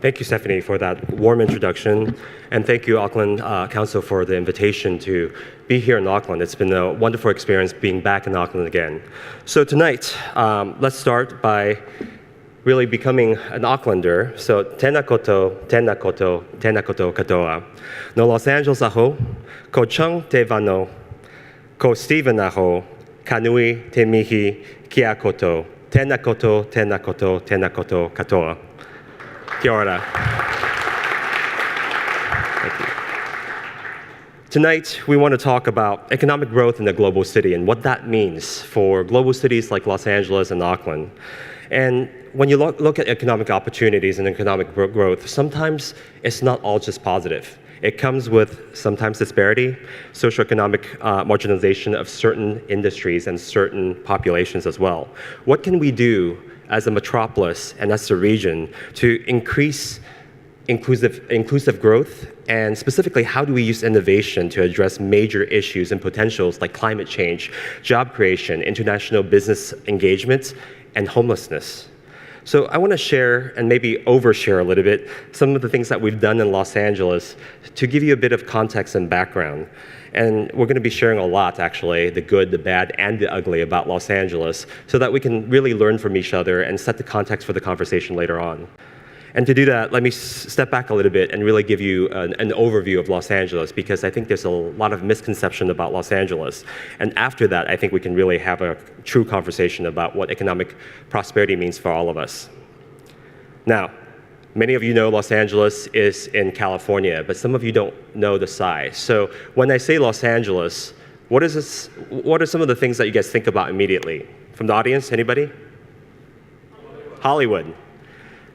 Thank you, Stephanie, for that warm introduction. And thank you, Auckland Council, for the invitation to be here in Auckland. It's been a wonderful experience being back in Auckland again. So tonight, let's start by really becoming an Aucklander. So tēnā koto, tēnā koto, tēnā koto katoa. No Los Angeles aho, ko Cheung te wano, ko Stephen aho, kanui te mihi kia koto. Tēnā koto, tēnā koto, tēnā koto katoa. Kia ora. Thank you. Tonight, we want to talk about economic growth in a global city and what that means for global cities like Los Angeles and Auckland. And when you look at economic opportunities and economic growth, sometimes it's not all just positive. It comes with sometimes disparity, socioeconomic marginalization of certain industries and certain populations as well. What can we do as a metropolis and as a region to increase inclusive growth? And specifically, how do we use innovation to address major issues and potentials like climate change, job creation, international business engagement, and homelessness? So I want to share and maybe overshare a little bit some of the things that we've done in Los Angeles to give you a bit of context and background. And we're going to be sharing a lot, actually, the good, the bad, and the ugly about Los Angeles so that we can really learn from each other and set the context for the conversation later on. And to do that, let me step back a little bit and really give you an overview of Los Angeles, because I think there's a lot of misconception about Los Angeles. And after that, I think we can really have a true conversation about what economic prosperity means for all of us. Now, many of you know Los Angeles is in California, but some of you don't know the size. So when I say Los Angeles, what are some of the things that you guys think about immediately? From the audience, anybody? Hollywood.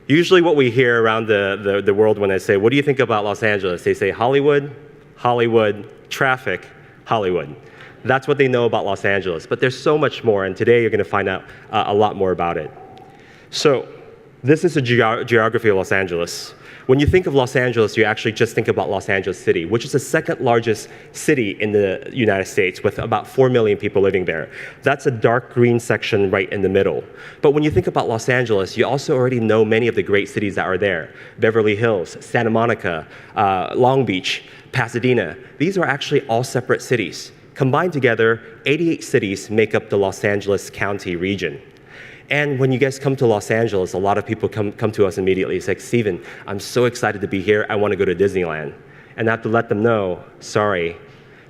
Usually what we hear around the world when I say, what do you think about Los Angeles? They say Hollywood, Hollywood, traffic, Hollywood. That's what they know about Los Angeles. But there's so much more, and today you're going to find out a lot more about it. So this is a geography of Los Angeles. When you think of Los Angeles, you actually just think about Los Angeles City, which is the second largest city in the United States with about 4 million people living there. That's a dark green section right in the middle. But when you think about Los Angeles, you also already know many of the great cities that are there. Beverly Hills, Santa Monica, Long Beach, Pasadena. These are actually all separate cities. Combined together, 88 cities make up the Los Angeles County region. And when you guys come to Los Angeles, a lot of people come to us immediately. It's like, Stephen, I'm so excited to be here. I want to go to Disneyland. And I have to let them know, sorry,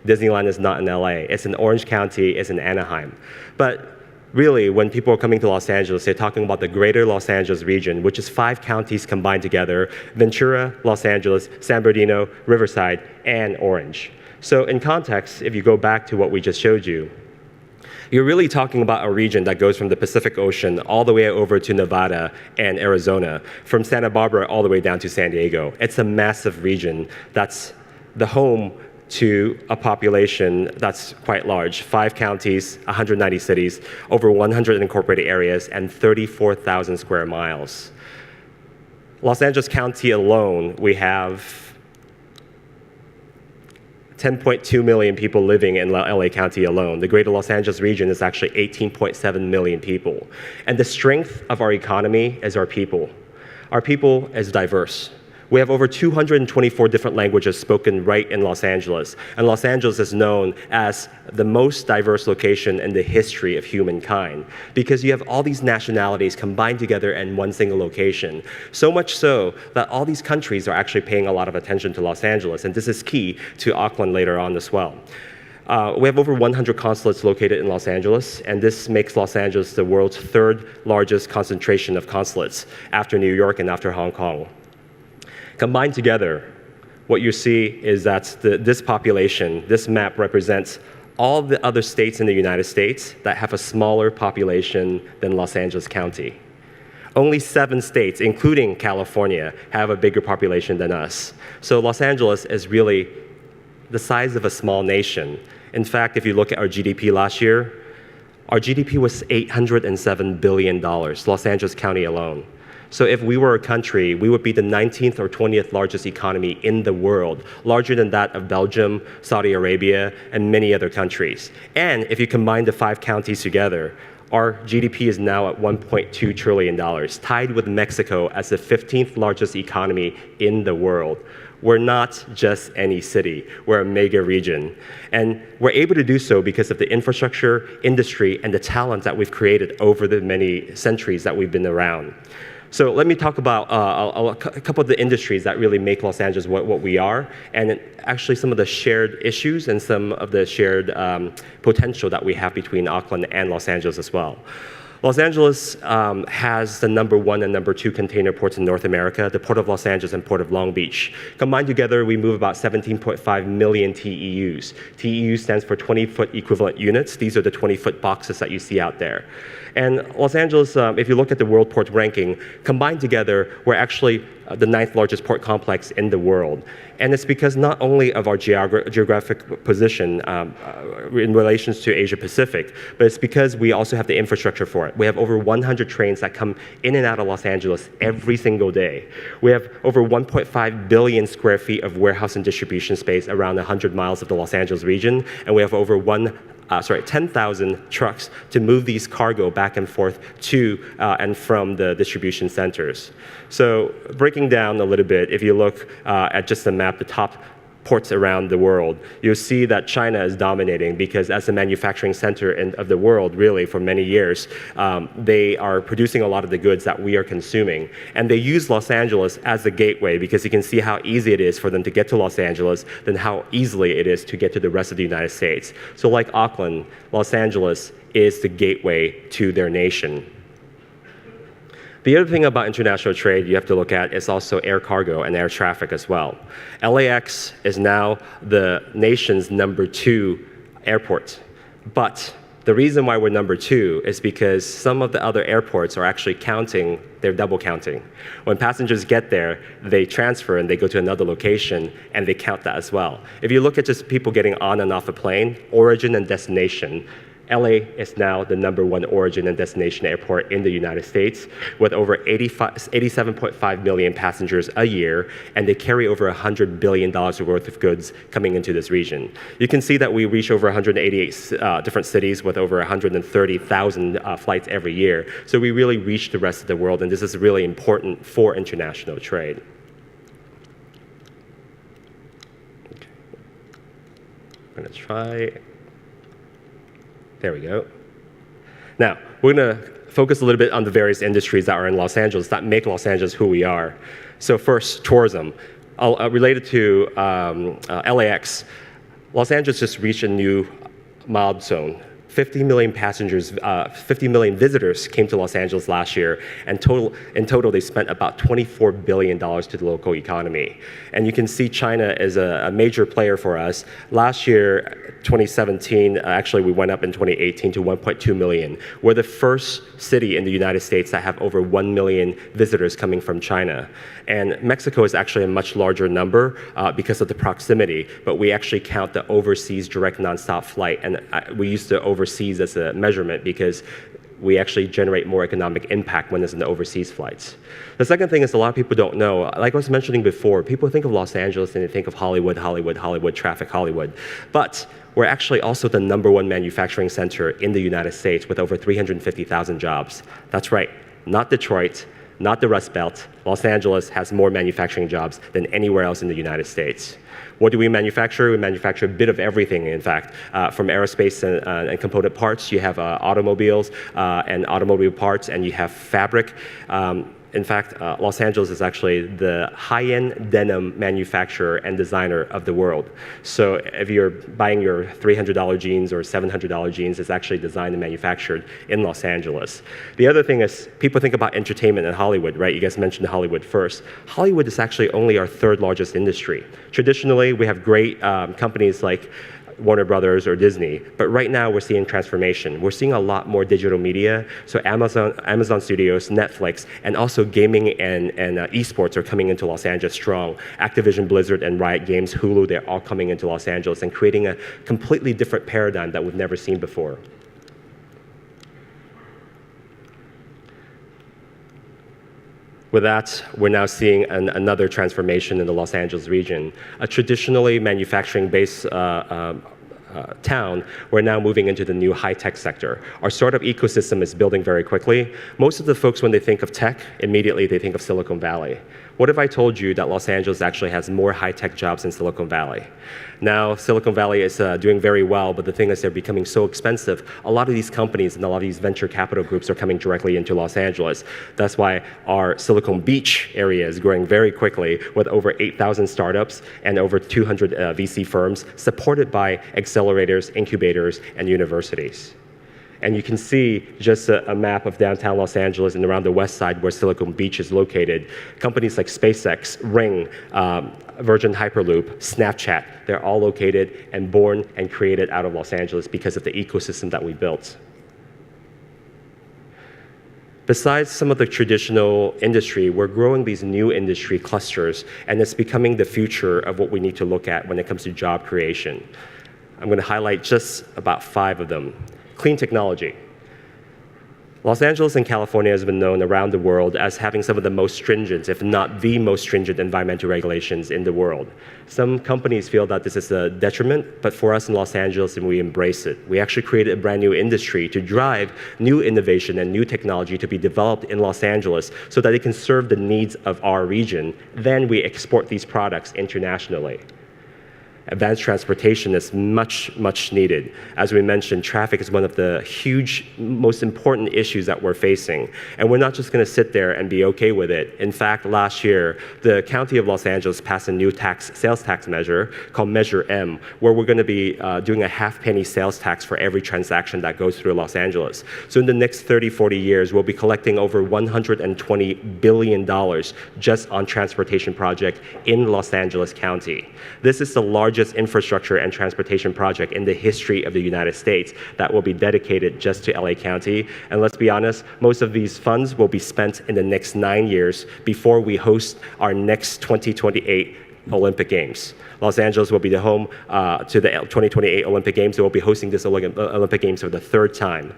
Disneyland is not in LA. It's in Orange County. It's in Anaheim. But really, when people are coming to Los Angeles, they're talking about the greater Los Angeles region, which is 5 counties combined together: Ventura, Los Angeles, San Bernardino, Riverside, and Orange. So in context, if you go back to what we just showed you, you're really talking about a region that goes from the Pacific Ocean all the way over to Nevada and Arizona, from Santa Barbara all the way down to San Diego. It's a massive region that's the home to a population that's quite large: 5 counties, 190 cities, over 100 incorporated areas, and 34,000 square miles. Los Angeles County alone, we have 10.2 million people living in LA County alone. The greater Los Angeles region is actually 18.7 million people. And the strength of our economy is our people. Our people is diverse. We have over 224 different languages spoken right in Los Angeles. And Los Angeles is known as the most diverse location in the history of humankind, because you have all these nationalities combined together in one single location. So much so that all these countries are actually paying a lot of attention to Los Angeles, and this is key to Auckland later on as well. We have over 100 consulates located in Los Angeles, and this makes Los Angeles the world's 3rd largest concentration of consulates after New York and after Hong Kong. Combined together, what you see is that this population, this map represents all the other states in the United States that have a smaller population than Los Angeles County. Only 7 states, including California, have a bigger population than us. So Los Angeles is really the size of a small nation. In fact, if you look at our GDP last year, our GDP was $807 billion, Los Angeles County alone. So if we were a country, we would be the 19th or 20th largest economy in the world, larger than that of Belgium, Saudi Arabia, and many other countries. And if you combine the 5 counties together, Our GDP is now at $1.2 trillion, tied with Mexico as the 15th largest economy in the world. We're not just any city, we're a mega region. And we're able to do so because of the infrastructure, industry, and the talent that we've created over the many centuries that we've been around. So let me talk about a couple of the industries that really make Los Angeles what we are, and actually some of the shared issues and some of the shared potential that we have between Auckland and Los Angeles as well. Los Angeles has the #1 and #2 container ports in North America, the Port of Los Angeles and Port of Long Beach. Combined together, we move about 17.5 million TEUs. TEU stands for 20-foot equivalent units. These are the 20-foot boxes that you see out there. And Los Angeles, if you look at the World Port Ranking, combined together, we're actually the 9th largest port complex in the world. And it's because not only of our geographic position in relations to Asia Pacific, but it's because we also have the infrastructure for it. We have over 100 trains that come in and out of Los Angeles every single day. We have over 1.5 billion square feet of warehouse and distribution space around 100 miles of the Los Angeles region, and we have over 10,000 trucks to move these cargo back and forth to and from the distribution centers. So breaking down a little bit, if you look at just the map, the top ports around the world, you'll see that China is dominating because as the manufacturing center of the world, really, for many years, they are producing a lot of the goods that we are consuming. And they use Los Angeles as the gateway because you can see how easy it is for them to get to Los Angeles than how easily it is to get to the rest of the United States. So like Auckland, Los Angeles is the gateway to their nation. The other thing about international trade you have to look at is also air cargo and air traffic as well. LAX is now the nation's #2 airport. But the reason why we're #2 is because some of the other airports are actually counting, they're double counting. When passengers get there, they transfer and they go to another location and they count that as well. If you look at just people getting on and off a plane, origin and destination, LA is now the #1 origin and destination airport in the United States with over 87.5 million passengers a year, and they carry over $100 billion worth of goods coming into this region. You can see that we reach over 188 different cities with over 130,000 flights every year. So we really reach the rest of the world, and this is really important for international trade. Okay. I'm gonna try. There we go. Now, we're going to focus a little bit on the various industries that are in Los Angeles that make Los Angeles who we are. So first, tourism. Related to LAX, Los Angeles just reached a new milestone. 50 million passengers, 50 million visitors came to Los Angeles last year, and in total they spent about $24 billion to the local economy. And you can see China is a major player for us. Last year, 2017, actually we went up in 2018 to 1.2 million. We're the first city in the United States that have over 1 million visitors coming from China. And Mexico is actually a much larger number because of the proximity, but we actually count the overseas direct nonstop flight, and we use the overseas as a measurement because we actually generate more economic impact when it's in the overseas flights. The second thing is a lot of people don't know, like I was mentioning before, people think of Los Angeles and they think of Hollywood, Hollywood, Hollywood, traffic, Hollywood. But we're actually also the #1 manufacturing center in the United States with over 350,000 jobs. That's right, not Detroit, not the Rust Belt. Los Angeles has more manufacturing jobs than anywhere else in the United States. What do we manufacture? We manufacture a bit of everything, in fact. From aerospace and component parts, you have automobiles and automobile parts, and you have fabric. In fact, Los Angeles is actually the high-end denim manufacturer and designer of the world. So if you're buying your $300 jeans or $700 jeans, it's actually designed and manufactured in Los Angeles. The other thing is people think about entertainment and Hollywood, right? You guys mentioned Hollywood first. Hollywood is actually only our 3rd largest industry. Traditionally, we have great companies like Warner Brothers or Disney, but right now we're seeing transformation. We're seeing a lot more digital media, so Amazon Studios, Netflix, and also gaming and esports are coming into Los Angeles strong. Activision Blizzard and Riot Games, Hulu, they're all coming into Los Angeles and creating a completely different paradigm that we've never seen before. With that, we're now seeing another transformation in the Los Angeles region. A traditionally manufacturing-based town, we're now moving into the new high-tech sector. Our startup ecosystem is building very quickly. Most of the folks, when they think of tech, immediately they think of Silicon Valley. What if I told you that Los Angeles actually has more high-tech jobs than Silicon Valley? Now, Silicon Valley is doing very well, but the thing is they're becoming so expensive. A lot of these companies and a lot of these venture capital groups are coming directly into Los Angeles. That's why our Silicon Beach area is growing very quickly with over 8,000 startups and over 200 VC firms supported by accelerators, incubators, and universities. And you can see just a map of downtown Los Angeles and around the west side where Silicon Beach is located. Companies like SpaceX, Ring, Virgin Hyperloop, Snapchat, they're all located and born and created out of Los Angeles because of the ecosystem that we built. Besides some of the traditional industry, we're growing these new industry clusters, and it's becoming the future of what we need to look at when it comes to job creation. I'm going to highlight just about 5 of them. Clean technology. Los Angeles and California has been known around the world as having some of the most stringent, if not the most stringent, environmental regulations in the world. Some companies feel that this is a detriment, but for us in Los Angeles, we embrace it. We actually created a brand new industry to drive new innovation and new technology to be developed in Los Angeles so that it can serve the needs of our region. Then we export these products internationally. Advanced transportation is much, much needed. As we mentioned, traffic is one of the huge, most important issues that we're facing. And we're not just going to sit there and be okay with it. In fact, last year, the County of Los Angeles passed a new sales tax measure called Measure M, where we're going to be doing a half-penny sales tax for every transaction that goes through Los Angeles. So in the next 30, 40 years, we'll be collecting over $120 billion just on transportation projects in Los Angeles County. This is the largest infrastructure and transportation project in the history of the United States that will be dedicated just to LA County. And let's be honest, most of these funds will be spent in the next 9 years before we host our next 2028 Olympic Games. Los Angeles will be the home to the 2028 Olympic Games. They will be hosting this Olympic Games for the 3rd time.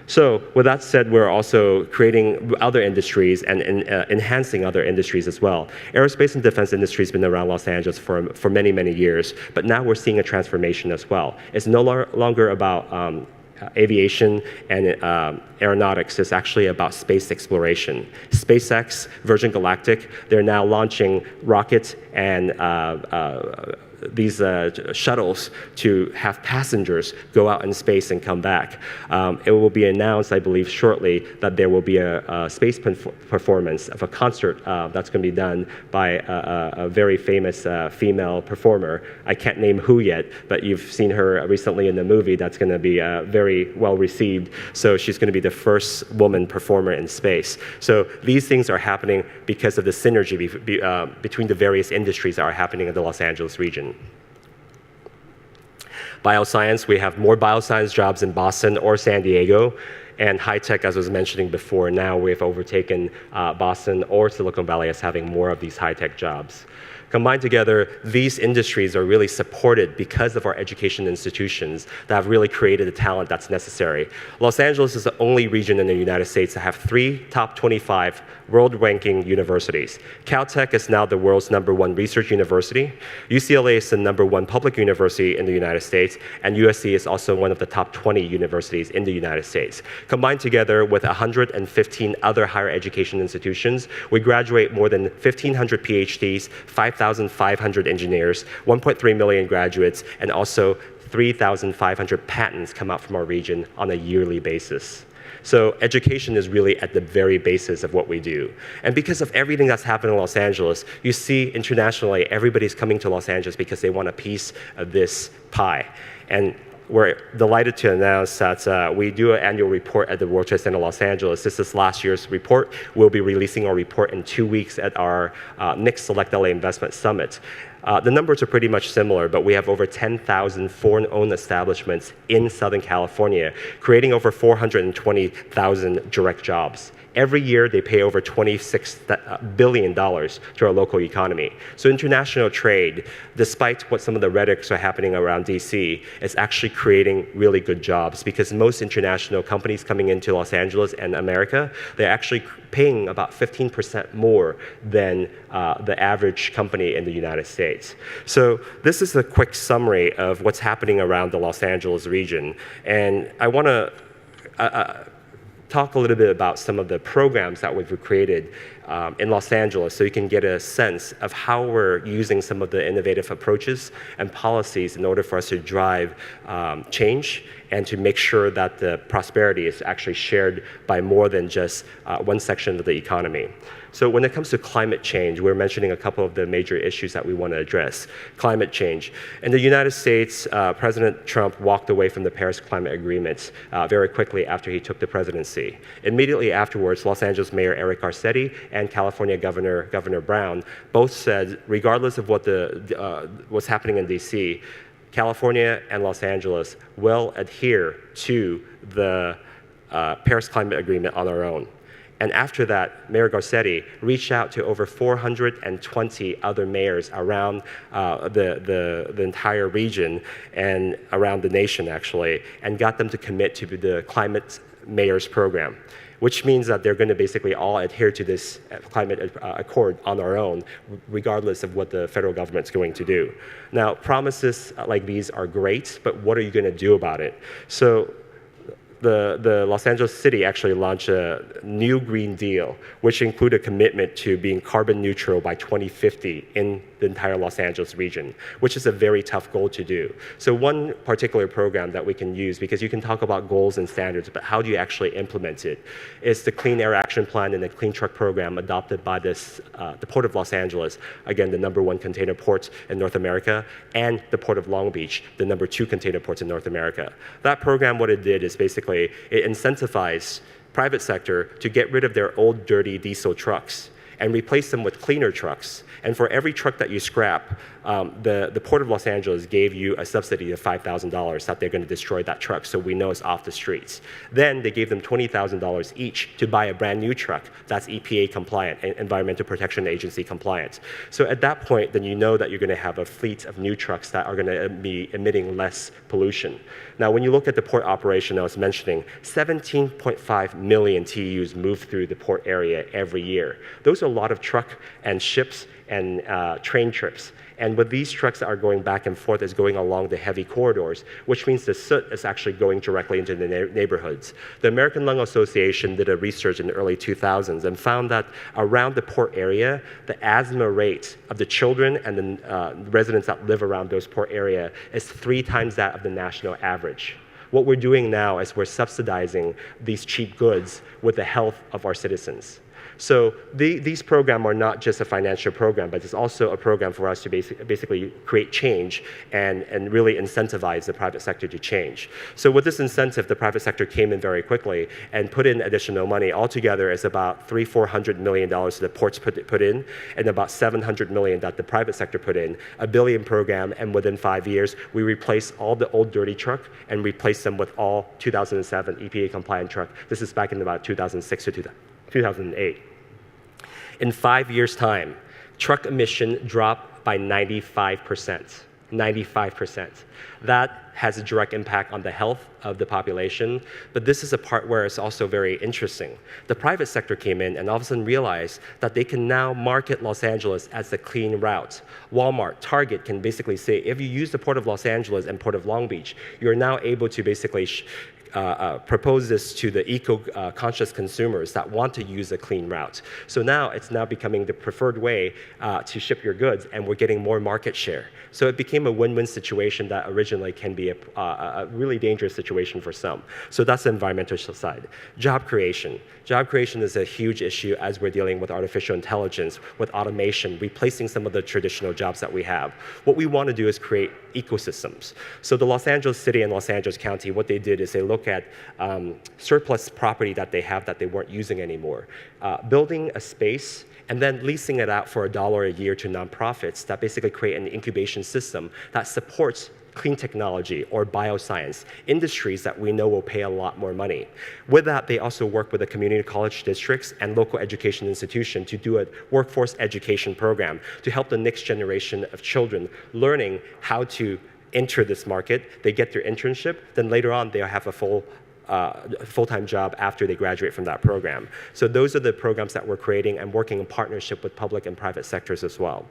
So with that said, we're also creating other industries and enhancing other industries as well. Aerospace and defense industry has been around Los Angeles for many, many years, but now we're seeing a transformation as well. It's no longer about aviation and aeronautics. It's actually about space exploration. SpaceX, Virgin Galactic, they're now launching rockets and these shuttles to have passengers go out in space and come back. It will be announced, I believe, shortly that there will be a space performance of a concert that's going to be done by a very famous female performer. I can't name who yet, but you've seen her recently in the movie that's going to be very well received. So she's going to be the first woman performer in space. So these things are happening because of the synergy between the various industries that are happening in the Los Angeles region. Bioscience, we have more bioscience jobs in Boston or San Diego. And high tech, as I was mentioning before, now we've overtaken Boston or Silicon Valley as having more of these high tech jobs. Combined together, these industries are really supported because of our education institutions that have really created the talent that's necessary. Los Angeles is the only region in the United States to have 3 top 25 world-ranking universities. Caltech is now the world's #1 research university. UCLA is the #1 public university in the United States, and USC is also one of the top 20 universities in the United States. Combined together with 115 other higher education institutions, we graduate more than 1,500 PhDs, 5,500 engineers, 1.3 million graduates, and also 3,500 patents come out from our region on a yearly basis. So education is really at the very basis of what we do. And because of everything that's happened in Los Angeles, you see internationally, everybody's coming to Los Angeles because they want a piece of this pie. And we're delighted to announce that we do an annual report at the World Trade Center Los Angeles. This is last year's report. We'll be releasing our report in 2 weeks at our next Select LA Investment Summit. The numbers are pretty much similar, but we have over 10,000 foreign-owned establishments in Southern California, creating over 420,000 direct jobs Every year, they pay over $26 billion to our local economy. So international trade, despite what some of the rhetorics are happening around DC, is actually creating really good jobs because most international companies coming into Los Angeles and America, they're actually paying about 15% more than the average company in the United States. So this is a quick summary of what's happening around the Los Angeles region. And I want to talk a little bit about some of the programs that we've created in Los Angeles so you can get a sense of how we're using some of the innovative approaches and policies in order for us to drive change and to make sure that the prosperity is actually shared by more than just one section of the economy. So when it comes to climate change, we're mentioning a couple of the major issues that we want to address. Climate change. In the United States, President Trump walked away from the Paris Climate Agreement very quickly after he took the presidency. Immediately afterwards, Los Angeles Mayor Eric Garcetti and California Governor Brown both said, regardless of what's happening in DC, California and Los Angeles will adhere to the Paris Climate Agreement on our own. And after that, Mayor Garcetti reached out to over 420 other mayors around the entire region and around the nation, actually, and got them to commit to the Climate Mayors Program, which means that they're going to basically all adhere to this climate accord on our own, regardless of what the federal government's going to do. Now, promises like these are great, but what are you going to do about it? So the Los Angeles City actually launched a new Green Deal, which include a commitment to being carbon neutral by 2050 in the entire Los Angeles region, which is a very tough goal to do. So one particular program that we can use, because you can talk about goals and standards, but how do you actually implement it, is the Clean Air Action Plan and the Clean Truck Program adopted by the Port of Los Angeles, again, the #1 container port in North America, and the Port of Long Beach, the #2 container ports in North America. That program, what it did is basically it incentivized private sector to get rid of their old, dirty diesel trucks and replace them with cleaner trucks. And for every truck that you scrap, the Port of Los Angeles gave you a subsidy of $5,000 that they're going to destroy that truck, so we know it's off the streets. Then they gave them $20,000 each to buy a brand new truck that's EPA compliant, Environmental Protection Agency compliant. So at that point, then you know that you're going to have a fleet of new trucks that are going to be emitting less pollution. Now, when you look at the port operation I was mentioning, 17.5 million TEUs move through the port area every year. Those are a lot of truck and ships and train trips. And with these trucks that are going back and forth, is going along the heavy corridors, which means the soot is actually going directly into the neighborhoods. The American Lung Association did a research in the early 2000s and found that around the port area, the asthma rate of the children and the residents that live around those port area is 3 times that of the national average. What we're doing now is we're subsidizing these cheap goods with the health of our citizens. So these programs are not just a financial program, but it's also a program for us to basically create change and really incentivize the private sector to change. So with this incentive, the private sector came in very quickly and put in additional money. Altogether, it's about $300–400 million that the ports put in, and about $700 million that the private sector put in. $1 billion program, and within 5 years, we replaced all the old dirty truck and replaced them with all 2007 EPA compliant truck. This is back in about 2006 to 2008. In 5 years' time, truck emission dropped by 95%. 95%. That has a direct impact on the health of the population, but this is a part where it's also very interesting. The private sector came in and all of a sudden realized that they can now market Los Angeles as the clean route. Walmart, Target can basically say, if you use the Port of Los Angeles and Port of Long Beach, you're now able to basically propose this to the eco-conscious consumers that want to use a clean route. So now it's now becoming the preferred way to ship your goods, and we're getting more market share. So it became a win-win situation that originally can be a really dangerous situation for some. So that's the environmental side. Job creation. Job creation is a huge issue as we're dealing with artificial intelligence, with automation, replacing some of the traditional jobs that we have. What we want to do is create ecosystems. So the Los Angeles City and Los Angeles County, what they did is they look at surplus property that they have that they weren't using anymore, building a space and then leasing it out for $1 a year to nonprofits that basically create an incubation system that supports clean technology, or bioscience, industries that we know will pay a lot more money. With that, they also work with the community college districts and local education institution to do a workforce education program to help the next generation of children learning how to enter this market. They get their internship, then later on they'll have a full-time job after they graduate from that program. So those are the programs that we're creating and working in partnership with public and private sectors as well.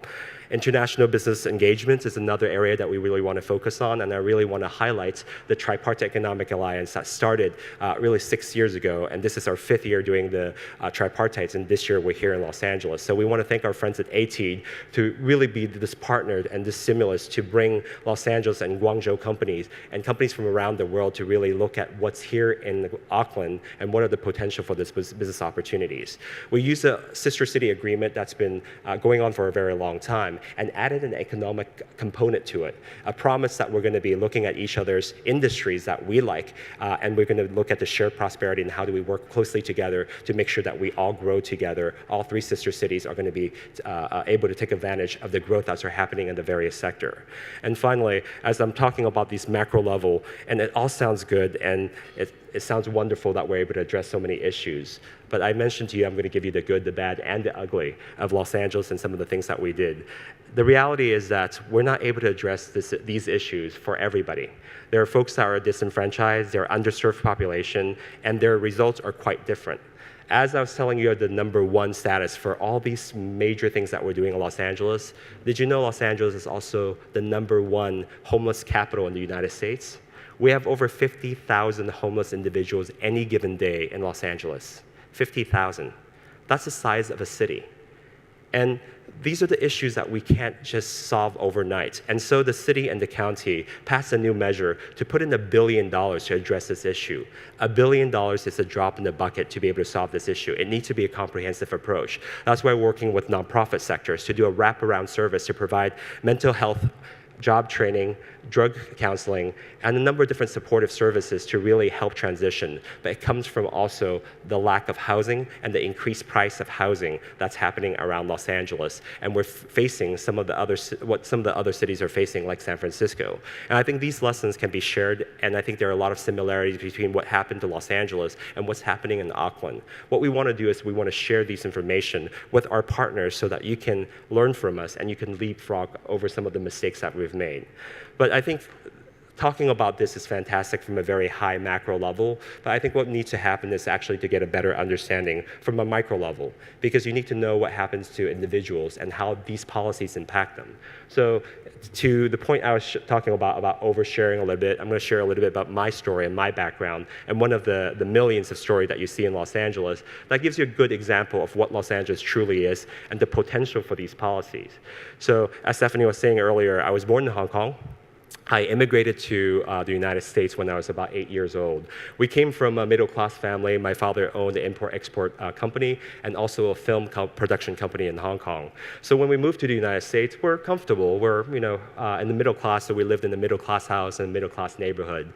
International business engagement is another area that we really want to focus on, and I really want to highlight the Tripartite Economic Alliance that started really 6 years ago, and this is our 5th year doing the tripartites, and this year we're here in Los Angeles. So we want to thank our friends at ATEED to really be this partner and this stimulus to bring Los Angeles and Guangzhou companies and companies from around the world to really look at what's here in Auckland and what are the potential for this business opportunities. We use a sister city agreement that's been going on for a very long time, and added an economic component to it, a promise that we're going to be looking at each other's industries that we like, and we're going to look at the shared prosperity and how do we work closely together to make sure that we all grow together. All 3 sister cities are going to be able to take advantage of the growth that's happening in the various sector. And finally, as I'm talking about these macro level, and it all sounds good, and it sounds wonderful that we're able to address so many issues. But I mentioned to you, I'm going to give you the good, the bad, and the ugly of Los Angeles and some of the things that we did. The reality is that we're not able to address these issues for everybody. There are folks that are disenfranchised, they're underserved population, and their results are quite different. As I was telling you, the #1 status for all these major things that we're doing in Los Angeles, did you know Los Angeles is also the #1 homeless capital in the United States? We have over 50,000 homeless individuals any given day in Los Angeles. 50,000. That's the size of a city. And these are the issues that we can't just solve overnight. And so the city and the county passed a new measure to put in $1 billion to address this issue. $1 billion is a drop in the bucket to be able to solve this issue. It needs to be a comprehensive approach. That's why we're working with nonprofit sectors to do a wraparound service to provide mental health, job training, drug counseling, and a number of different supportive services to really help transition. But it comes from also the lack of housing and the increased price of housing that's happening around Los Angeles. And we're facing some of the what some of the other cities are facing, like San Francisco. And I think these lessons can be shared, and I think there are a lot of similarities between what happened to Los Angeles and what's happening in Auckland. What we want to do is we want to share these information with our partners so that you can learn from us and you can leapfrog over some of the mistakes that we've made. But I think talking about this is fantastic from a very high macro level, but I think what needs to happen is actually to get a better understanding from a micro level, because you need to know what happens to individuals and how these policies impact them. So to the point I was talking about oversharing a little bit, I'm going to share a little bit about my story and my background, and one of the millions of stories that you see in Los Angeles. That gives you a good example of what Los Angeles truly is and the potential for these policies. So as Stephanie was saying earlier, I was born in Hong Kong. I immigrated to the United States when I was about 8 years old. We came from a middle-class family. My father owned an import-export company and also a film production company in Hong Kong. So when we moved to the United States, we're comfortable. We're in the middle class, so we lived in a middle-class house in a middle-class neighborhood.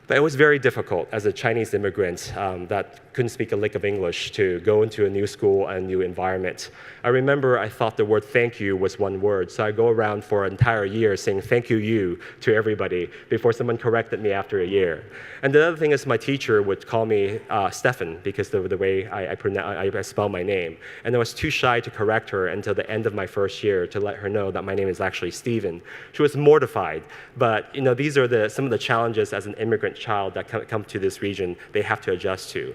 But it was very difficult as a Chinese immigrant that couldn't speak a lick of English to go into a new school and a new environment. I remember I thought the word thank you was one word, so I go around for an entire year saying thank you to everybody before someone corrected me after a year. And the other thing is my teacher would call me Stephen because of the way I spell my name. And I was too shy to correct her until the end of my first year to let her know that my name is actually Stephen. She was mortified, but these are some of the challenges as an immigrant child that come to this region they have to adjust to.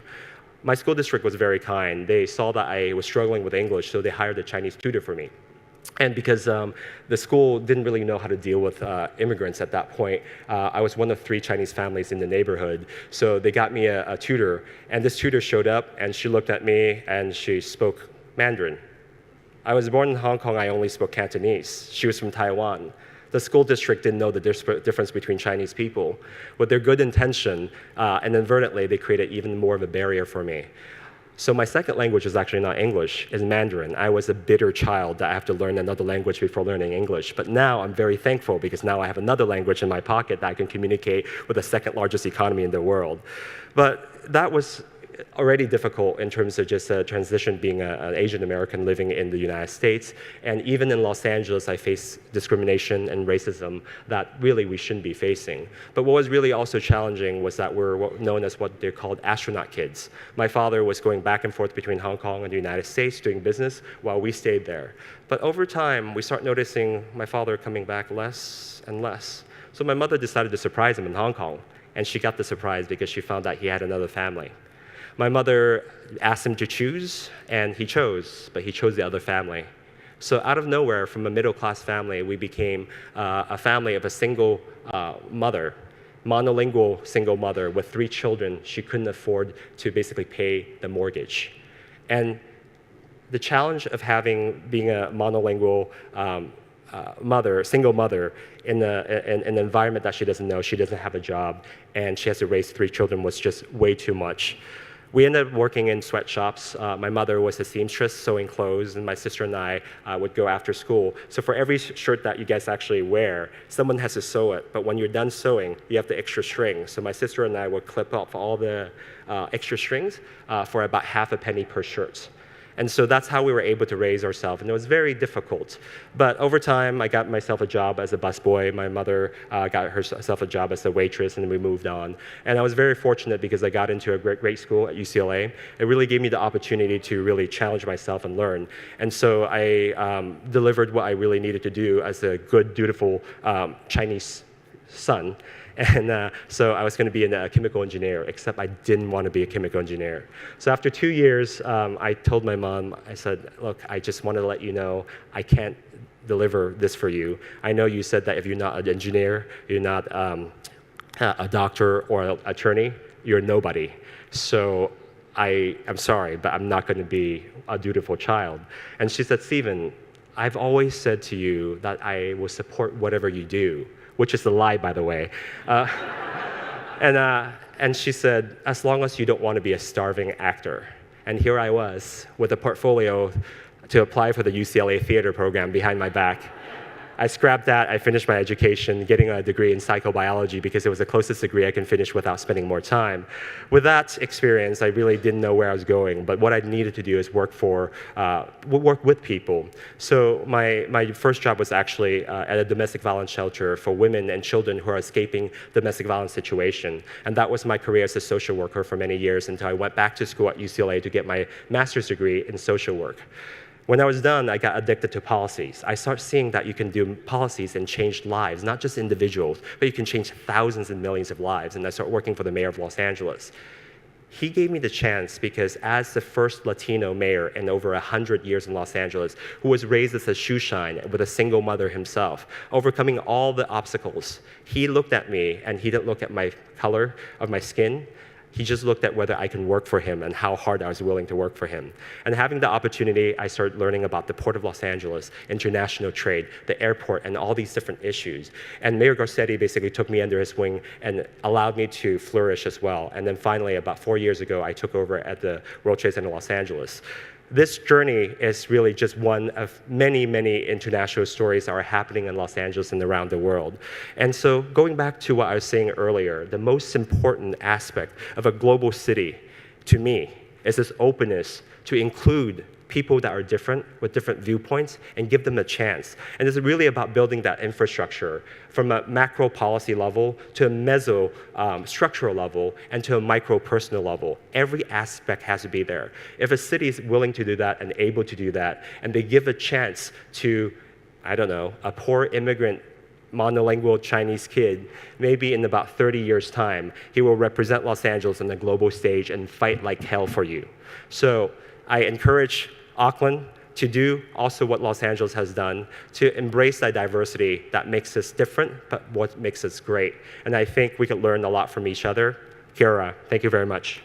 My school district was very kind. They saw that I was struggling with English, so they hired a Chinese tutor for me. And because the school didn't really know how to deal with immigrants at that point, I was one of 3 Chinese families in the neighborhood. So they got me a tutor, and this tutor showed up, and she looked at me, and she spoke Mandarin. I was born in Hong Kong, I only spoke Cantonese. She was from Taiwan. The school district didn't know the difference between Chinese people. With their good intention, and inadvertently, they created even more of a barrier for me. So my second language is actually not English, it's Mandarin. I was a bitter child that I have to learn another language before learning English. But now I'm very thankful because now I have another language in my pocket that I can communicate with the second largest economy in the world. But that was already difficult in terms of just a transition being an Asian American living in the United States. And even in Los Angeles, I face discrimination and racism that really we shouldn't be facing. But what was really also challenging was that we're known as what they're called astronaut kids. My father was going back and forth between Hong Kong and the United States doing business while we stayed there. But over time, we start noticing my father coming back less and less. So my mother decided to surprise him in Hong Kong. And she got the surprise because she found out he had another family. My mother asked him to choose, and he chose, but he chose the other family. So out of nowhere, from a middle-class family, we became a family of a single mother, monolingual single mother with 3 children. She couldn't afford to basically pay the mortgage. And the challenge of being a monolingual single mother in an environment that she doesn't know, she doesn't have a job, and she has to raise 3 children was just way too much. We ended up working in sweatshops. My mother was a seamstress sewing clothes, and my sister and I would go after school. So for every shirt that you guys actually wear, someone has to sew it. But when you're done sewing, you have the extra string. So my sister and I would clip off all the extra strings for about half a penny per shirt. And so that's how we were able to raise ourselves. And it was very difficult. But over time, I got myself a job as a busboy. My mother got herself a job as a waitress, and then we moved on. And I was very fortunate because I got into a great school at UCLA. It really gave me the opportunity to really challenge myself and learn. And so I delivered what I really needed to do as a good, dutiful Chinese son. And so I was going to be a chemical engineer, except I didn't want to be a chemical engineer. So after 2 years, I told my mom, I said, look, I just wanted to let you know I can't deliver this for you. I know you said that if you're not an engineer, you're not a doctor or an attorney, you're nobody. So I'm sorry, but I'm not going to be a dutiful child. And she said, Stephen, I've always said to you that I will support whatever you do, which is a lie, by the way. And she said, as long as you don't want to be a starving actor. And here I was with a portfolio to apply for the UCLA theater program behind my back. I scrapped that. I finished my education, getting a degree in psychobiology because it was the closest degree I can finish without spending more time. With that experience, I really didn't know where I was going, but what I needed to do is work with people. So my first job was actually at a domestic violence shelter for women and children who are escaping domestic violence situation. And that was my career as a social worker for many years until I went back to school at UCLA to get my master's degree in social work. When I was done, I got addicted to policies. I started seeing that you can do policies and change lives, not just individuals, but you can change thousands and millions of lives. And I started working for the mayor of Los Angeles. He gave me the chance because as the first Latino mayor in over 100 years in Los Angeles, who was raised as a shoe shine with a single mother himself, overcoming all the obstacles, he looked at me and he didn't look at my color of my skin. He just looked at whether I can work for him and how hard I was willing to work for him. And having the opportunity, I started learning about the Port of Los Angeles, international trade, the airport, and all these different issues. And Mayor Garcetti basically took me under his wing and allowed me to flourish as well. And then finally, about 4 years ago, I took over at the World Trade Center Los Angeles. This journey is really just one of many, many international stories that are happening in Los Angeles and around the world. And so going back to what I was saying earlier, the most important aspect of a global city, to me, is this openness to include people that are different with different viewpoints and give them a chance. And it's really about building that infrastructure from a macro policy level to a meso structural level and to a micro personal level. Every aspect has to be there. If a city is willing to do that and able to do that, and they give a chance to, I don't know, a poor immigrant monolingual Chinese kid, maybe in about 30 years' time, he will represent Los Angeles on the global stage and fight like hell for you. So I encourage Auckland to do also what Los Angeles has done, to embrace that diversity that makes us different, but what makes us great. And I think we could learn a lot from each other. Kia ora. Thank you very much.